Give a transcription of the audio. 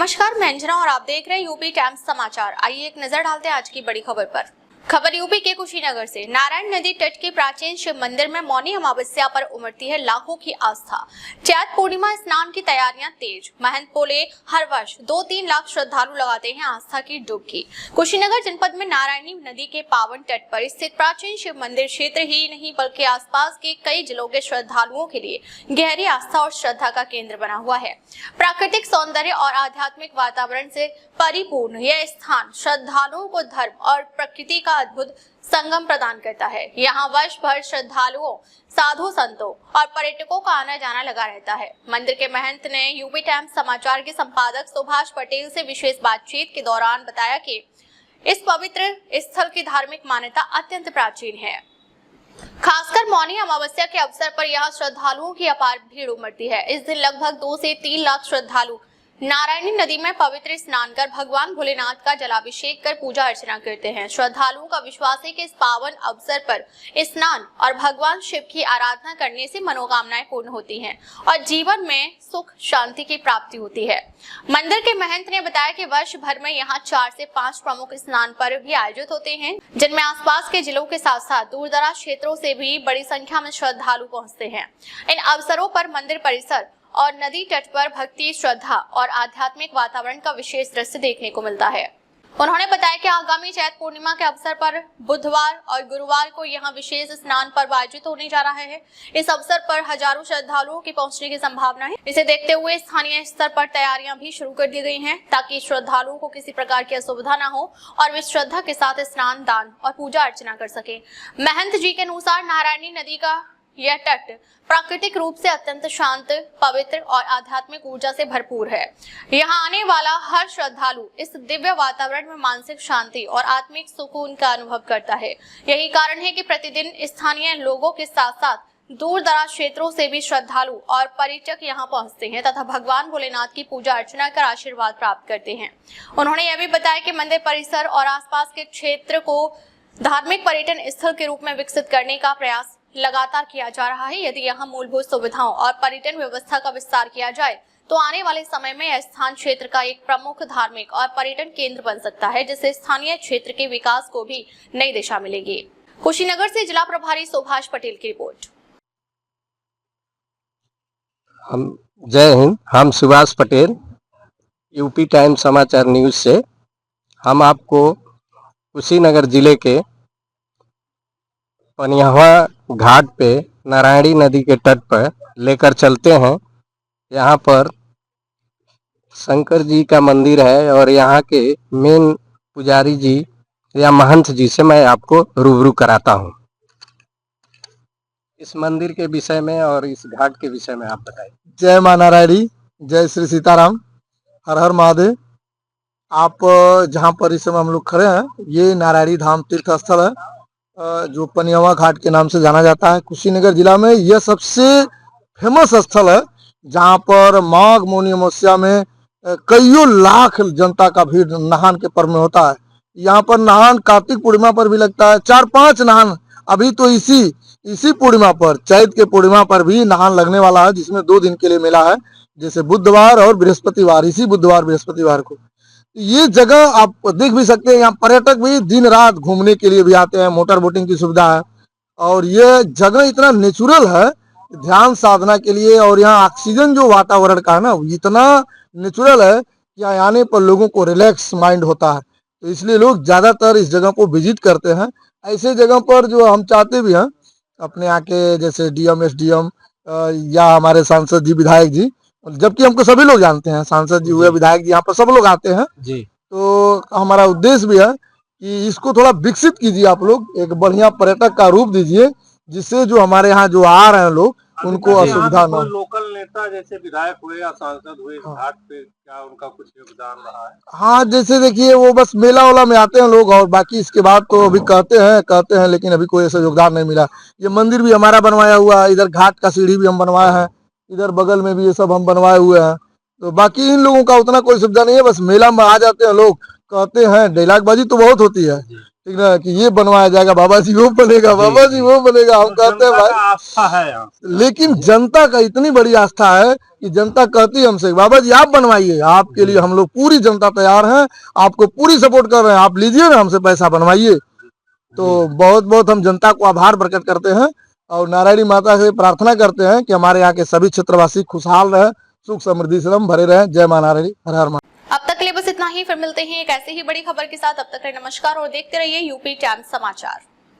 नमस्कार, मैं अंजना और आप देख रहे हैं यूपी टाइम्स समाचार। आइए एक नजर डालते हैं आज की बड़ी खबर पर। खबर यूपी के कुशीनगर से। नारायण नदी तट के प्राचीन शिव मंदिर में मौनी अमावस्या पर उमड़ती है लाखों की आस्था। चैत पूर्णिमा स्नान की तैयारियां तेज। महंत बोले हर वर्ष 2-3 लाख श्रद्धालु लगाते हैं आस्था की डुबकी। कुशीनगर जनपद में नारायणी नदी के पावन तट पर स्थित प्राचीन शिव मंदिर क्षेत्र ही नहीं बल्कि आसपास के कई जिलों के श्रद्धालुओं के लिए गहरी आस्था और श्रद्धा का केंद्र बना हुआ है। प्राकृतिक सौंदर्य और आध्यात्मिक वातावरण से परिपूर्ण यह स्थान श्रद्धालुओं को धर्म और प्रकृति का अद्भुत संगम प्रदान करता है। यहाँ वर्ष भर श्रद्धालुओं, साधु संतों और पर्यटकों का आना जाना लगा रहता है। मंदिर के महंत ने यूपी टाइम्स समाचार के संपादक सुभाष पटेल से विशेष बातचीत के दौरान बताया कि इस पवित्र स्थल की धार्मिक मान्यता अत्यंत प्राचीन है। खासकर मौनी अमावस्या के अवसर पर यहाँ श्रद्धालुओं की अपार भीड़ उमड़ती है। इस दिन लगभग 2 से 3 लाख श्रद्धालु नारायणी नदी में पवित्र स्नान कर भगवान भोलेनाथ का जलाभिषेक कर पूजा अर्चना करते हैं। श्रद्धालुओं का विश्वास है कि इस पावन अवसर पर स्नान और भगवान शिव की आराधना करने से मनोकामनाएं पूर्ण होती हैं और जीवन में सुख शांति की प्राप्ति होती है। मंदिर के महंत ने बताया कि वर्ष भर में यहाँ 4 से 5 प्रमुख स्नान पर्व भी आयोजित होते हैं, जिनमें आसपास के जिलों के साथ साथ दूर दराज क्षेत्रों से भी बड़ी संख्या में श्रद्धालु पहुँचते हैं। इन अवसरों पर मंदिर परिसर और नदी तट पर भक्ति, श्रद्धा और आध्यात्मिक वातावरण का विशेष दृश्य देखने को मिलता है। उन्होंने बताया कि आगामी चैत पूर्णिमा के अवसर पर बुधवार और गुरुवार को यहाँ विशेष स्नान पर्व आयोजित होने जा रहा है। इस अवसर पर हजारों श्रद्धालुओं के पहुंचने की संभावना है। इसे देखते हुए स्थानीय स्तर पर तैयारियां भी शुरू कर दी गई हैं ताकि श्रद्धालुओं को किसी प्रकार की असुविधा न हो और वे श्रद्धा के साथ स्नान, दान और पूजा अर्चना कर सके। महंत जी के अनुसार नारायणी नदी का यह तट प्राकृतिक रूप से अत्यंत शांत, पवित्र और आध्यात्मिक ऊर्जा से भरपूर है। यहाँ आने वाला हर श्रद्धालु इस दिव्य वातावरण में मानसिक शांति और आत्मिक सुकून का अनुभव करता है। यही कारण है कि प्रतिदिन स्थानीय लोगों के साथ साथ दूर दराज क्षेत्रों से भी श्रद्धालु और पर्यटक यहाँ पहुँचते हैं तथा भगवान भोलेनाथ की पूजा अर्चना कर आशीर्वाद प्राप्त करते हैं। उन्होंने यह भी बताया कि मंदिर परिसर और आसपास के क्षेत्र को धार्मिक पर्यटन स्थल के रूप में विकसित करने का प्रयास लगातार किया जा रहा है। यदि यहाँ मूलभूत सुविधाओं और पर्यटन व्यवस्था का विस्तार किया जाए तो आने वाले समय में यह स्थान क्षेत्र का एक प्रमुख धार्मिक और पर्यटन केंद्र बन सकता है, जिससे स्थानीय क्षेत्र के विकास को भी नई दिशा मिलेगी। कुशीनगर से जिला प्रभारी सुभाष पटेल की रिपोर्ट। जय हिंद। हम सुभाष पटेल, यूपी टाइम समाचार न्यूज से हम आपको कुशीनगर जिले के पनियावा घाट पे नारायणी नदी के तट पर लेकर चलते हैं। यहाँ पर शंकर जी का मंदिर है और यहाँ के मेन पुजारी जी या महंत जी से मैं आपको रूबरू कराता हूँ। इस मंदिर के विषय में और इस घाट के विषय में आप बताइए। जय मां नारायणी, जय श्री सीताराम, हर हर महादेव। आप जहाँ पर इस समय हम लोग खड़े हैं, ये नारायणी धाम तीर्थ स्थल है जो पनियावा घाट के नाम से जाना जाता है। कुशीनगर जिला में यह सबसे फेमस स्थल है जहाँ पर माघ मौनी अमावस्या में कईयों लाख जनता का भीड़ नहान के पर्व में होता है। यहाँ पर नहान कार्तिक पूर्णिमा पर भी लगता है, 4-5 नहान अभी तो इसी पूर्णिमा पर, चैत के पूर्णिमा पर भी नहान लगने वाला है, जिसमें 2 दिन के लिए मेला है, जैसे बुधवार और बृहस्पतिवार। इसी बुधवार बृहस्पतिवार को ये जगह आप देख भी सकते हैं। यहाँ पर्यटक भी दिन रात घूमने के लिए भी आते हैं, मोटर बोटिंग की सुविधा है और ये जगह इतना नेचुरल है ध्यान साधना के लिए। और यहाँ ऑक्सीजन जो वातावरण का है ना, इतना नेचुरल है कि यहाँ आने पर लोगों को रिलैक्स माइंड होता है, तो इसलिए लोग ज्यादातर इस जगह को विजिट करते हैं। ऐसे जगह पर जो हम चाहते भी हैं अपने यहाँ के जैसे डीएम, एसडीएम या हमारे सांसद जी, विधायक जी, जबकि हमको सभी लोग जानते हैं, सांसद जी हुए, विधायक जी, यहाँ पर सब लोग आते हैं जी। तो हमारा उद्देश्य भी है कि इसको थोड़ा विकसित कीजिए, आप लोग एक बढ़िया पर्यटक का रूप दीजिए, जिससे जो हमारे यहाँ जो आ रहे हैं लोग उनको असुविधा न हो। लोकल नेता जैसे विधायक हुए या सांसद हुए घाट पे, क्या उनका कुछ योगदान रहा है? हाँ, जैसे देखिए वो बस मेला वाला में आते हैं लोग और बाकी इसके बाद तो अभी कहते हैं लेकिन अभी कोई ऐसा योगदान नहीं मिला। ये मंदिर भी हमारा बनवाया हुआ है, इधर घाट का सीढ़ी भी हम बनवाए हैं, इधर बगल में भी ये सब हम बनवाए हुए हैं। तो बाकी इन लोगों का उतना कोई सुविधा नहीं है, बस मेला में आ जाते हैं लोग, कहते हैं, डायलॉग बाजी तो बहुत होती है ठीक ना, कि ये बनवाया जाएगा, बाबा जी वो बनेगा, बाबा जी वो बनेगा। हम कहते हैं भाई आस्था है यहाँ। लेकिन जनता का इतनी बड़ी आस्था है कि जनता कहती है हमसे, बाबा जी आप बनवाइए, आपके लिए हम लोग पूरी जनता तैयार हैं, आपको पूरी सपोर्ट कर रहे हैं, आप लीजिए ना हमसे पैसा बनवाइए। तो बहुत बहुत हम जनता को आभार प्रकट करते हैं और नारायणी माता से प्रार्थना करते हैं कि हमारे यहाँ के सभी क्षेत्रवासी खुशहाल रहे, सुख समृद्धि से हम भरे रहे। जय मां नारायणी, हर हर महादेव। अब तक के लिए बस इतना ही, फिर मिलते हैं एक ऐसे ही बड़ी खबर के साथ। अब तक के लिए नमस्कार और देखते रहिए यूपी टाइम्स समाचार।